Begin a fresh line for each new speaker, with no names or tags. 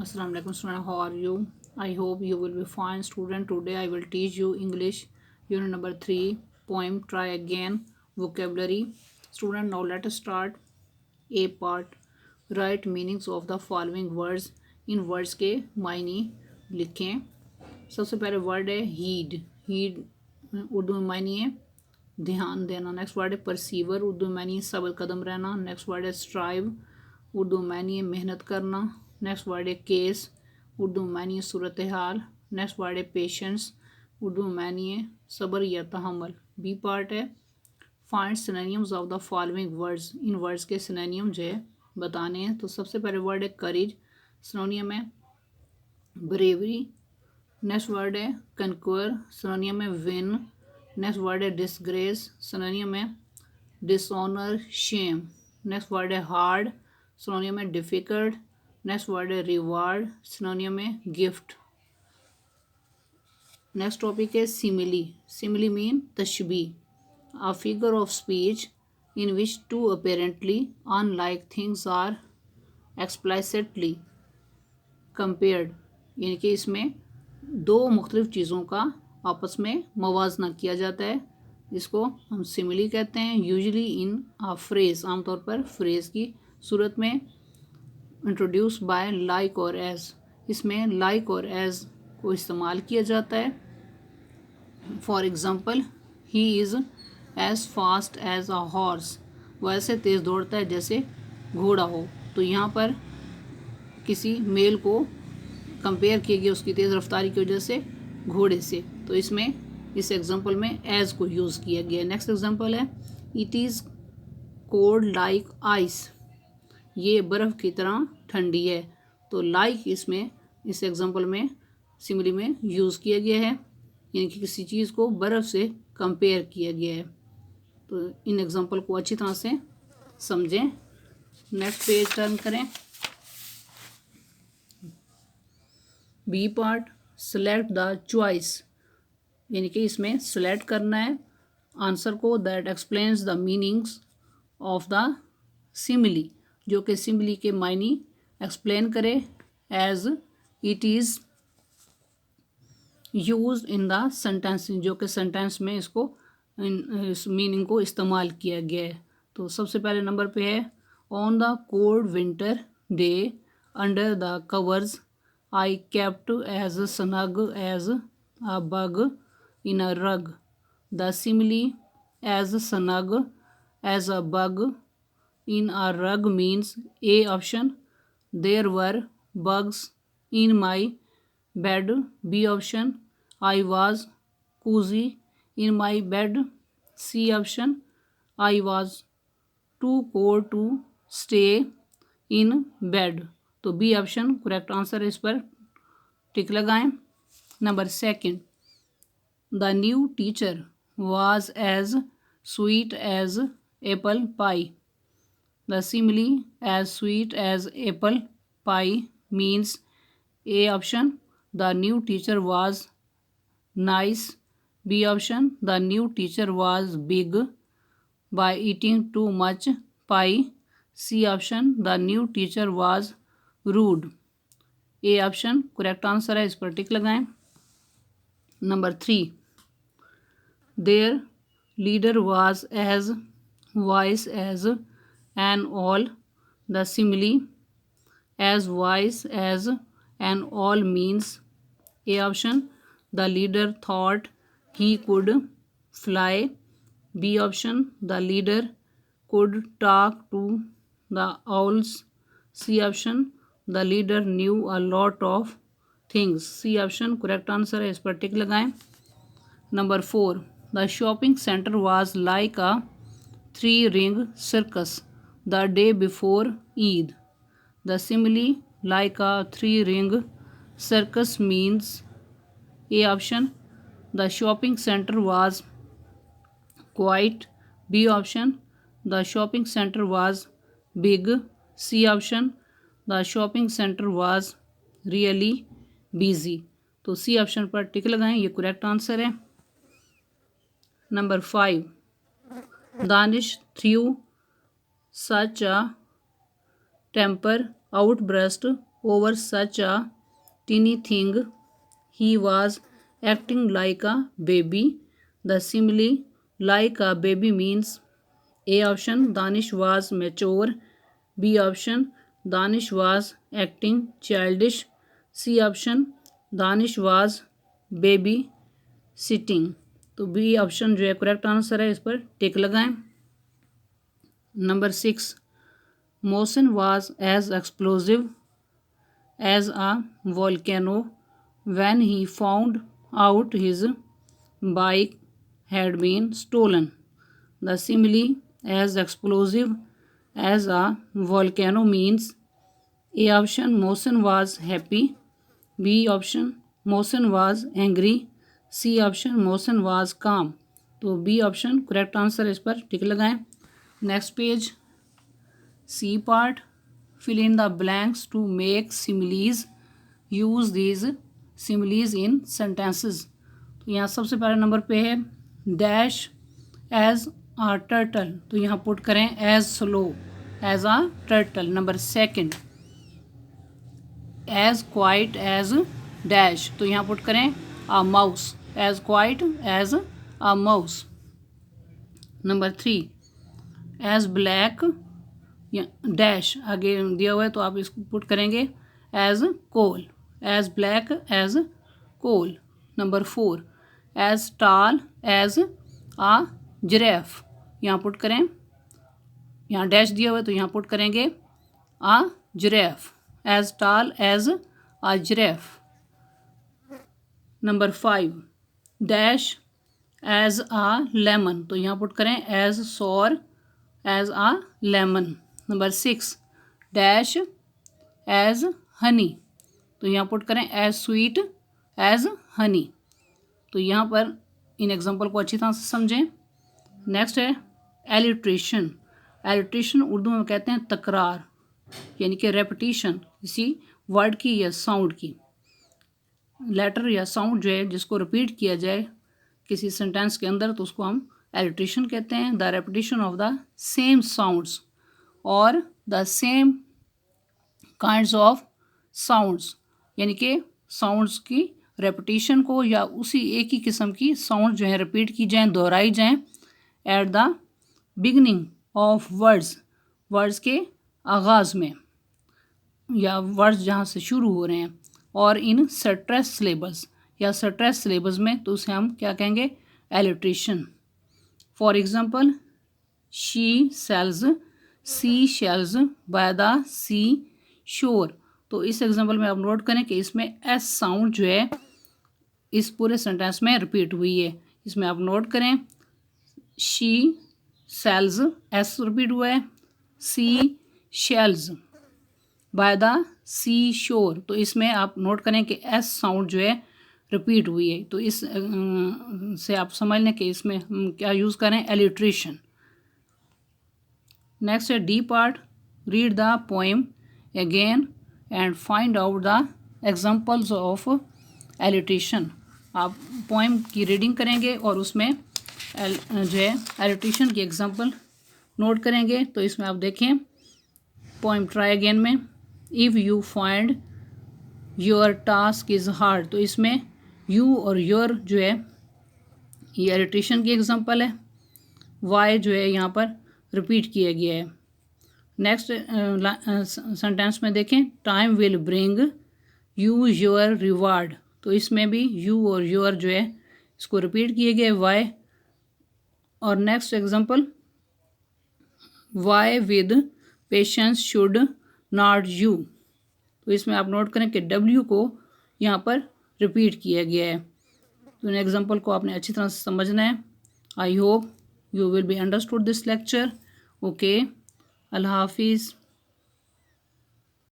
Assalamu alaikum student, how are you? I hope you will be fine student. Today I will teach you English unit number 3 poem try again vocabulary. Student, now let us start. A part, write meanings of the following words. In words के मायने लिखें. सबसे पहले word है heed. Heed Urdu में मायने है ध्यान देना. नेक्स्ट वर्ड है परसीवर, उर्दू में मायने है सबल कदम रहना. नेक्स्ट वर्ड है स्ट्राइव, उर्दू में मायने है मेहनत करना. नेक्स्ट वर्ड है केस, उर्दू में मायने है सूरत हाल. नेक्स्ट वर्ड है पेशेंस, उर्दू में मायने है सब्र या तहम्मुल. बी पार्ट है find synonyms of the following words. In words के सिनोनिम जो है बताने हैं. तो सबसे पहले वर्ड है करेज, सिनोनियम है ब्रेवरी. नेक्स्ट वर्ड है कनक्वर, सिनोनियम है विन. नेक्स्ट वर्ड है डिसग्रेस, सिनोनियम है डिसऑनर शेम. नेक्स्ट वर्ड है हार्ड, सिनोनियम है डिफिकल्ट. नेक्स्ट वर्ड है रिवार्ड, सिनोनियम है गिफ्ट. नेक्स्ट टॉपिक है सिमिली. सिमिली मीन तशबी, a figure of speech in which two apparently unlike things are explicitly compared. यानी कि इसमें दो मुख्तलिफ चीज़ों का आपस में मवाजना किया जाता है. इसको हम सिमिली कहते हैं. यूजली इन आ फ्रेज, आमतौर पर फ्रेज की सूरत में इंट्रोड्यूस बाय लाइक और एज. इसमें लाइक और एज को इस्तेमाल किया जाता है. For example, he is as fast as a horse, वह ऐसे तेज़ दौड़ता है जैसे घोड़ा हो. तो यहाँ पर किसी मेल को कंपेयर किया गया उसकी तेज़ रफ्तारी की वजह से घोड़े से. तो इसमें इस एग्जांपल में एज को यूज़ किया गया. नेक्स्ट एग्जांपल है it is cold like ice, ये बर्फ़ की तरह ठंडी है. तो लाइक इसमें इस एग्जांपल में सिमिली में यूज़ किया गया है, यानी कि किसी चीज़ को बर्फ़ से कंपेयर किया गया है. तो इन एग्जांपल को अच्छी तरह से समझें. नेक्स्ट पेज टर्न करें. B part, select the choice, यानी कि इसमें सेलेक्ट करना है आंसर को that explains the meanings of the simile, जो कि सिमिली के मायने एक्सप्लेन करे. As it is used in the sentence, जो कि सेंटेंस में इसको इस मीनिंग को इस्तेमाल किया गया है. तो सबसे पहले नंबर पे है on the cold winter day under the covers I kept as snug as a bug in a rug. The simile as snug as a bug in a rug means A option there were bugs in my bed. B option I was cozy in my bed. C option I was too cold to stay in bed. तो B option correct answer है. इस पर टिक लगाएं. Number second, the new teacher was as sweet as apple pie. The simile as sweet as apple pie means A option the new teacher was nice. B option the new teacher was big by eating too much pie. C option the new teacher was rude. A option correct answer है. इस पर टिक लगाएं. Number 3, their leader was as wise as an owl. The simile as wise as an owl means A option the leader thought he could fly. B option the leader could talk to the owls. C option the leader knew a lot of things. C option correct answer है. इस पर टिक लगाएं. Number 4, the shopping center was like a 3-ring circus the day before Eid. The simile like a 3-ring circus means A option the shopping center was quiet. B option the shopping center was big. C option the shopping center was really busy. तो C option पर टिक लगाएं, ये correct answer है. Number 5, Danish through such a temper outburst over such a teeny thing. He was acting like a baby. The simile like a baby means A option Danish was mature, B option Danish was acting childish, C option Danish was baby sitting. तो B option जो है correct answer है, इस पर टिक लगाएं। Number 6, motion was as explosive as a volcano when he found out his bike had been stolen. The simile as explosive as a volcano means A option motion was happy, B option motion was angry, C option motion was calm. तो B option correct answer, इस पर टिक लगाएं। Next page C part, fill in the blanks to make similes. Use these similes in sentences. तो यहाँ सबसे पहले number पे है डैश एज आ टर्टल, तो यहाँ पुट करें as slow as a turtle. Number second as quiet as dash, तो यहाँ पुट करें a mouse, as quiet as a mouse. Number 3 as black dash आगे दिया हुआ है तो आप इसको पुट करेंगे as coal, as black as coal. Number 4 as tall as a giraffe, यहाँ पुट करें, यहाँ डैश दिया हुआ है तो यहाँ पुट करेंगे a giraffe, as tall as a giraffe. Number 5 dash as a lemon, तो यहाँ पुट करें as sour as a lemon. Number 6 dash as honey, तो यहाँ पुट करें एज स्वीट एज हनी। तो यहाँ पर इन एग्जांपल को अच्छी तरह से समझें। नेक्स्ट है एलिट्रेशन। एलिट्रेशन उर्दू में कहते हैं तकरार, यानी कि रेपिटिशन किसी वर्ड की या साउंड की। लेटर या साउंड जो है जिसको रिपीट किया जाए किसी सेंटेंस के अंदर तो उसको हम एलिट्रेशन कहते हैं। The repetition of the same sounds और the same kinds of sounds, यानी कि साउंड्स की रेपिटेशन को या उसी एक ही किस्म की साउंड जो है रिपीट की जाएँ, दोहराई जाएँ at the beginning of words, words के आगाज़ में या वर्ड्स जहाँ से शुरू हो रहे हैं, और इन स्ट्रेस सिलेबल्स या स्ट्रेस सिलेबल्स में, तो उसे हम क्या कहेंगे alliteration. For example she sells sea shells by the sea shore, तो इस एग्जांपल में आप नोट करें कि इसमें एस साउंड जो है इस पूरे सेंटेंस में रिपीट हुई है। इसमें आप नोट करें शी सेल्स एस रिपीट हुआ है, सी shells by the sea shore, तो इसमें आप नोट करें कि एस साउंड जो है रिपीट हुई है। तो इस से आप समझ लें कि इसमें हम क्या यूज़ करें एलिट्रेशन। नेक्स्ट है D part, read the poem again and find out the examples of alliteration. आप पोएम की रीडिंग करेंगे और उसमें जो है एलिट्रेशन की एग्जांपल नोट करेंगे। तो इसमें आप देखें पोएम ट्राई अगेन में if you find your task is hard, तो इसमें यू और योर जो है ये एलिट्रेशन की एग्जांपल है। वाई जो है यहाँ पर रिपीट किया गया है। नेक्स्ट सेंटेंस में देखें time will bring you your reward, तो इसमें भी यू और योर जो है इसको रिपीट किए गए वाई। और next example Y with patience should not you, तो इसमें आप नोट करें कि डब्ल्यू को यहाँ पर रिपीट किया गया है। तो इन एग्जांपल को आपने अच्छी तरह से समझना है। I hope you will be understood this lecture. Okay, Allah Hafiz.